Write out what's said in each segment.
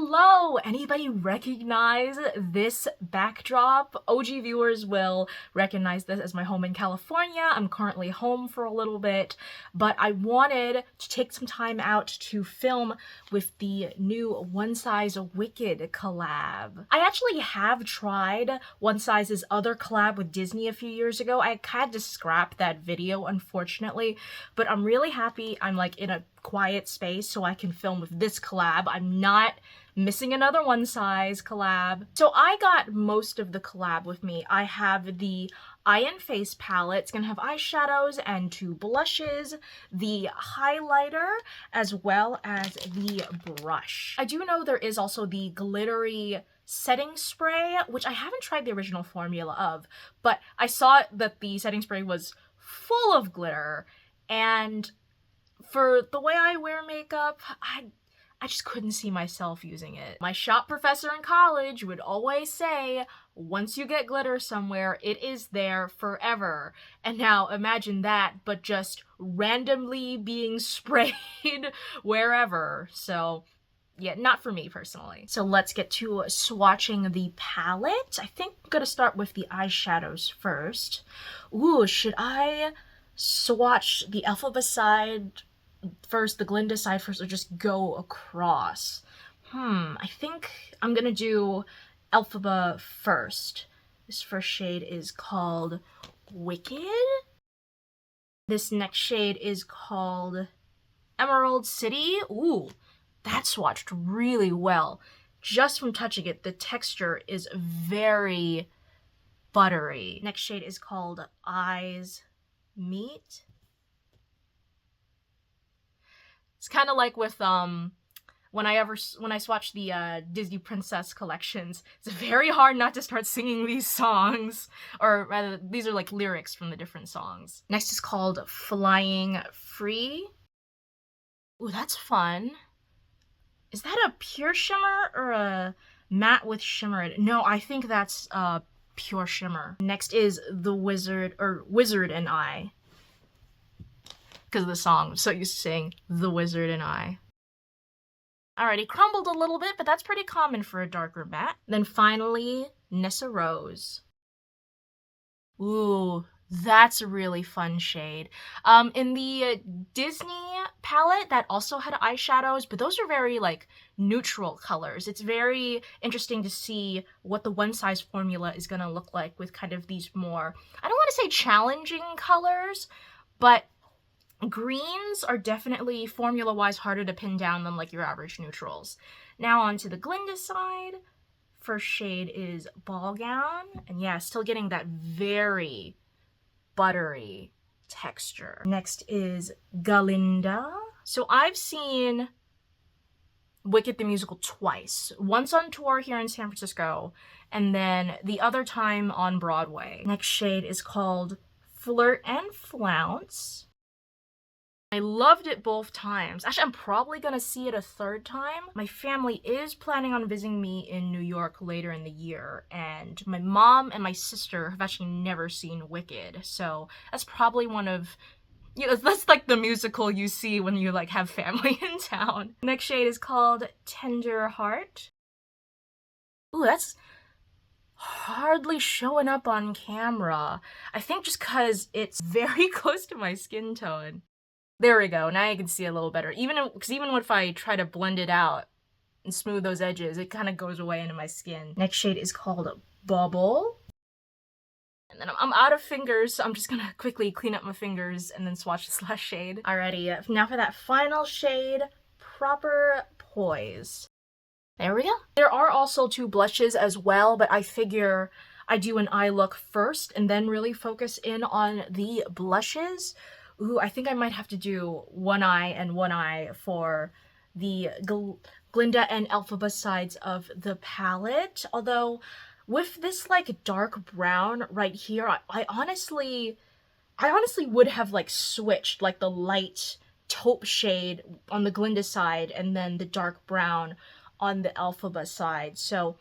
Hello! Anybody recognize this backdrop? OG viewers will recognize this as my home in California. I'm currently home for a little bit, but I wanted to take some time out to film with the new One Size Wicked collab. I actually have tried One Size's other collab with Disney a few years ago. I had to scrap that video, unfortunately, but I'm really happy I'm like in a quiet space so I can film with this collab. I'm not missing another One Size collab. So I got most of the collab with me. I have the eye and face palette. It's gonna have eyeshadows and 2 blushes, the highlighter, as well as the brush. I do know there is also the glittery setting spray, which I haven't tried the original formula of, but I saw that the setting spray was full of glitter, and for the way I wear makeup, I just couldn't see myself using it. My shop professor in college would always say, once you get glitter somewhere, it is there forever. And now imagine that, but just randomly being sprayed wherever. So yeah, not for me personally. So let's get to swatching the palette. I think I'm gonna start with the eyeshadows first. Ooh, should I swatch the Elphaba side first, the Glinda side first, or just go across? I think I'm gonna do Elphaba first. This first shade is called Wicked. This next shade is called Emerald City. Ooh, that swatched really well. Just from touching it, the texture is very buttery. Next shade is called Eyes Meet. It's kind of like with when I swatch the Disney Princess collections, it's very hard not to start singing these songs, or rather, these are like lyrics from the different songs. Next is called Flying Free. Ooh, that's fun. Is that a pure shimmer or a matte with shimmer in it? No, I think that's pure shimmer. Next is the Wizard and I, because of the song. I'm so used to saying The Wizard and I. Alrighty, crumbled a little bit, but that's pretty common for a darker matte. Then finally, Nessa Rose. Ooh, that's a really fun shade. In the Disney palette, that also had eyeshadows, but those are very like neutral colors. It's very interesting to see what the One Size formula is gonna look like with kind of these more, I don't want to say challenging colors, but greens are definitely formula-wise harder to pin down than like your average neutrals. Now on to the Glinda side. First shade is Ball Gown, and yeah, still getting that very buttery texture. Next is Galinda. So I've seen Wicked the musical twice. Once on tour here in San Francisco, and then the other time on Broadway. Next shade is called Flirt and Flounce. I loved it both times. Actually, I'm probably gonna see it a third time. My family is planning on visiting me in New York later in the year, and my mom and my sister have actually never seen Wicked, so that's probably one of, you know, that's like the musical you see when you like have family in town. Next shade is called Tender Heart. Ooh, that's hardly showing up on camera. I think just because it's very close to my skin tone. There we go, now you can see a little better. Even if I try to blend it out and smooth those edges, it kind of goes away into my skin. Next shade is called Bubble. And then I'm out of fingers, so I'm just gonna quickly clean up my fingers and then swatch this last shade. Alrighty, now for that final shade, Proper Poise. There we go. There are also 2 blushes as well, but I figure I do an eye look first and then really focus in on the blushes. Ooh, I think I might have to do one eye and one eye for the Glinda and Elphaba sides of the palette. Although, with this like dark brown right here, I honestly would have like switched like the light taupe shade on the Glinda side and then the dark brown on the Elphaba side. So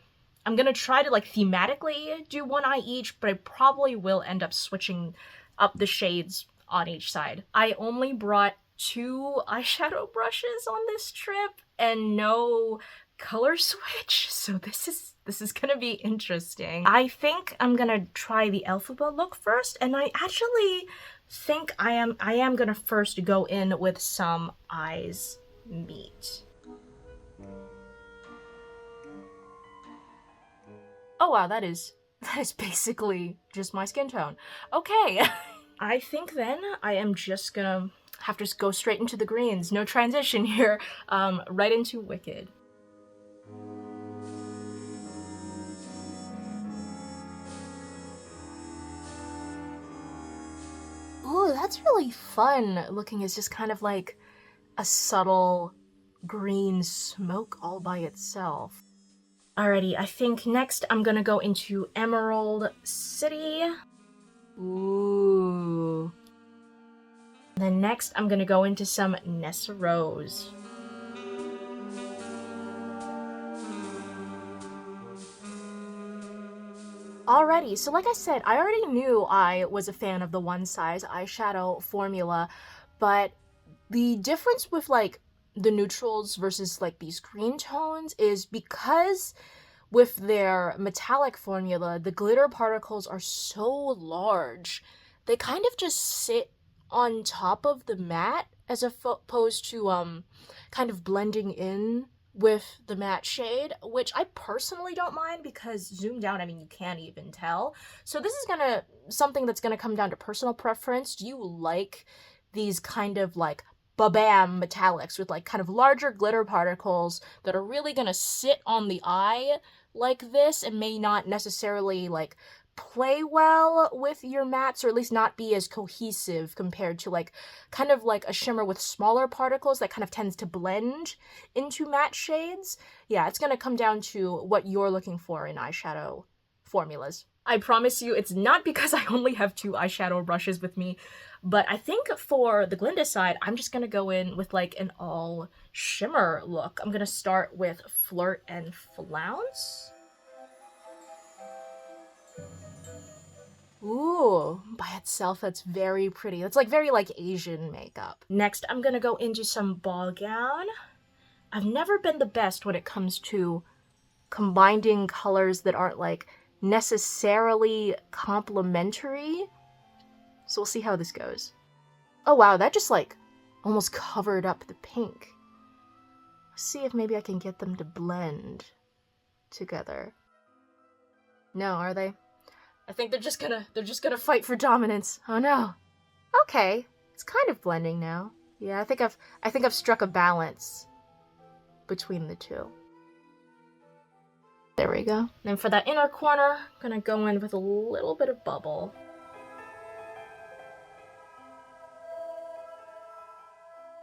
I'm gonna try to like thematically do one eye each, but I probably will end up switching up the shades on each side. I only brought 2 eyeshadow brushes on this trip and no color switch, so this is gonna be interesting. I think I'm gonna try the Elphaba look first, and I actually think I am gonna first go in with some eyes meat. Oh wow, that is basically just my skin tone. Okay. I think then I am just gonna have to go straight into the greens. No transition here. Right into Wicked. Ooh, that's really fun looking as just kind of like a subtle green smoke all by itself. Alrighty, I think next I'm gonna go into Emerald City. Ooh. Then next I'm gonna go into some Nessa Rose. Alrighty, so like I said, I already knew I was a fan of the one size eyeshadow formula, but the difference with like the neutrals versus like these green tones is because with their metallic formula, the glitter particles are so large, they kind of just sit on top of the matte as opposed to kind of blending in with the matte shade, which I personally don't mind because zoomed down, I mean, you can't even tell. So this is something that's gonna come down to personal preference. Do you like these kind of like ba-bam metallics with like kind of larger glitter particles that are really gonna sit on the eye like this and may not necessarily like play well with your mattes, or at least not be as cohesive compared to like kind of like a shimmer with smaller particles that kind of tends to blend into matte shades? Yeah, it's gonna come down to what you're looking for in eyeshadow formulas. I promise you it's not because I only have 2 eyeshadow brushes with me, but I think for the Glinda side, I'm just gonna go in with like an all shimmer look. I'm gonna start with Flirt and Flounce. Ooh, by itself, that's very pretty. That's like very like Asian makeup. Next, I'm gonna go into some Ball Gown. I've never been the best when it comes to combining colors that aren't like necessarily complementary. So we'll see how this goes. Oh wow, that just like almost covered up the pink. Let's see if maybe I can get them to blend together. No, are they? I think they're just gonna fight for dominance. Oh no. Okay, it's kind of blending now. Yeah, I think I've struck a balance between the two. There we go. Then for that inner corner, I'm gonna go in with a little bit of bubble.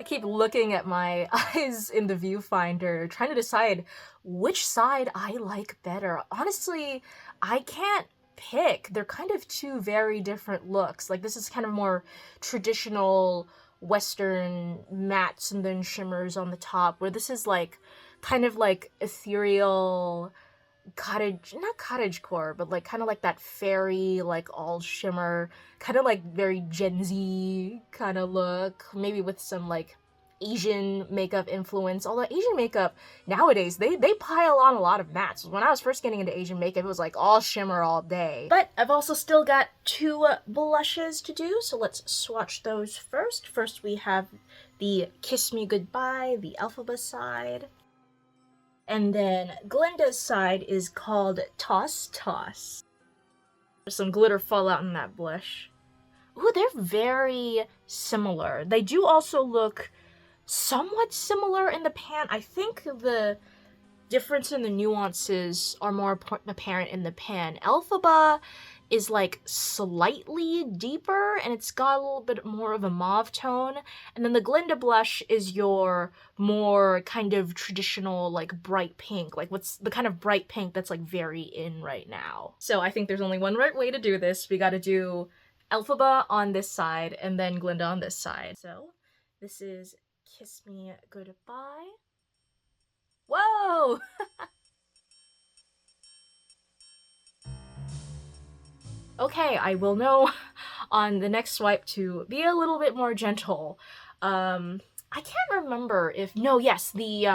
I keep looking at my eyes in the viewfinder, trying to decide which side I like better. Honestly, I can't pick. They're kind of 2 very different looks. Like this is kind of more traditional Western mattes and then shimmers on the top, where this is like kind of like ethereal cottage, not cottagecore, but like kind of like that fairy, like all shimmer, kind of like very Gen Z kind of look, maybe with some like Asian makeup influence. Although Asian makeup nowadays, they pile on a lot of mattes. When I was first getting into Asian makeup, it was like all shimmer all day. But I've also still got 2 blushes to do, so let's swatch those first. First we have the Kiss Me Goodbye, the Elphaba side. And then Glinda's side is called Toss Toss. There's some glitter fallout in that blush. Ooh, they're very similar. They do also look somewhat similar in the pan. I think the difference in the nuances are more apparent in the pan. Elphaba is like slightly deeper and it's got a little bit more of a mauve tone, and then the Glinda blush is your more kind of traditional like bright pink, like what's the kind of bright pink that's like very in right now. So I think there's only one right way to do this. We gotta do Elphaba on this side and then Glinda on this side. So this is Kiss Me Goodbye. Whoa! Okay, I will know on the next swipe to be a little bit more gentle. I can't remember if, no, yes, the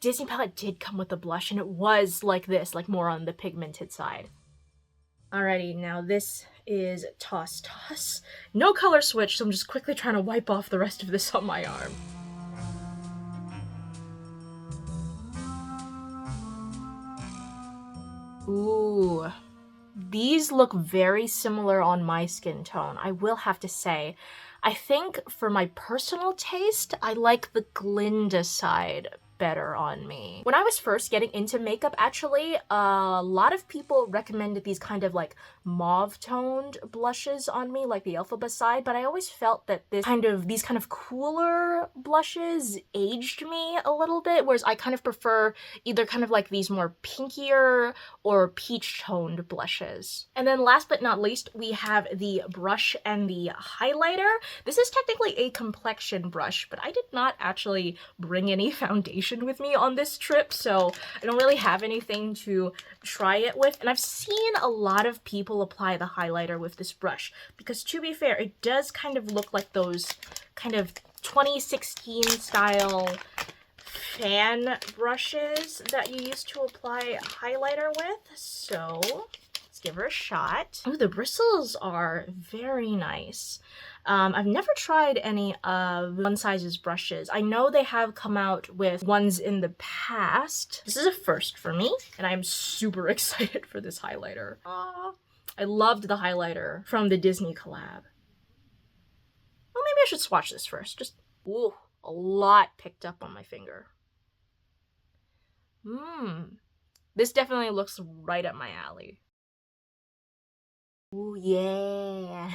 Disney palette did come with a blush, and it was like this, like more on the pigmented side. Alrighty, now this is Toss Toss. No color switch, so I'm just quickly trying to wipe off the rest of this on my arm. Ooh. These look very similar on my skin tone, I will have to say. I think for my personal taste, I like the Glinda side better on me. When I was first getting into makeup, actually, a lot of people recommended these kind of like mauve-toned blushes on me, like the Elphaba side, but I always felt that these kind of cooler blushes aged me a little bit, whereas I kind of prefer either kind of like these more pinkier or peach-toned blushes. And then last but not least, we have the brush and the highlighter. This is technically a complexion brush, but I did not actually bring any foundation with me on this trip, so I don't really have anything to try it with. And I've seen a lot of people apply the highlighter with this brush, because to be fair, it does kind of look like those kind of 2016 style fan brushes that you used to apply highlighter with, so let's give her a shot. Oh, the bristles are very nice. I've never tried any of One Size's brushes. I know they have come out with ones in the past. This is a first for me, and I'm super excited for this highlighter. I loved the highlighter from the Disney collab. Well, maybe I should swatch this first. Just, ooh, a lot picked up on my finger. This definitely looks right up my alley. Ooh, yeah.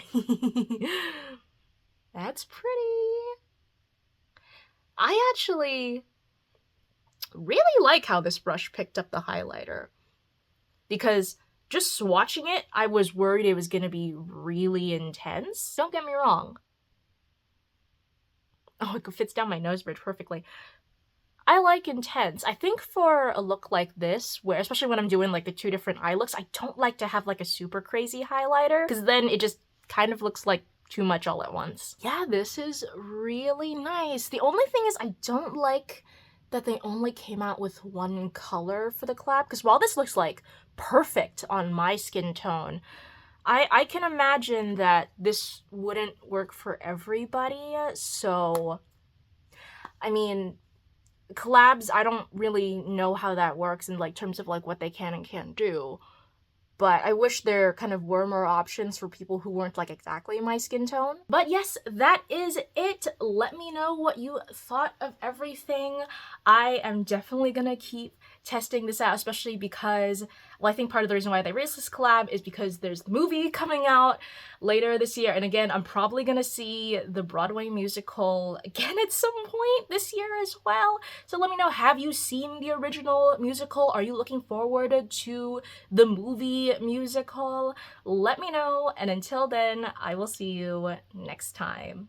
That's pretty. I actually really like how this brush picked up the highlighter, because just swatching it, I was worried it was going to be really intense. Don't get me wrong. Oh, it fits down my nose bridge perfectly. I like intense. I think for a look like this, where especially when I'm doing like the two different eye looks, I don't like to have like a super crazy highlighter, because then it just kind of looks like too much all at once. Yeah, this is really nice. The only thing is I don't like that they only came out with one color for the collab, because while this looks like perfect on my skin tone, I can imagine that this wouldn't work for everybody. So, I mean, collabs, I don't really know how that works in like terms of like what they can and can't do, but I wish there kind of were more options for people who weren't like exactly my skin tone. But yes, that is it. Let me know what you thought of everything. I am definitely gonna keep testing this out, especially because, well, I think part of the reason why they raised this collab is because there's the movie coming out later this year, and again, I'm probably gonna see the Broadway musical again at some point this year as well. So let me know, have you seen the original musical? Are you looking forward to the movie musical? Let me know, and until then, I will see you next time.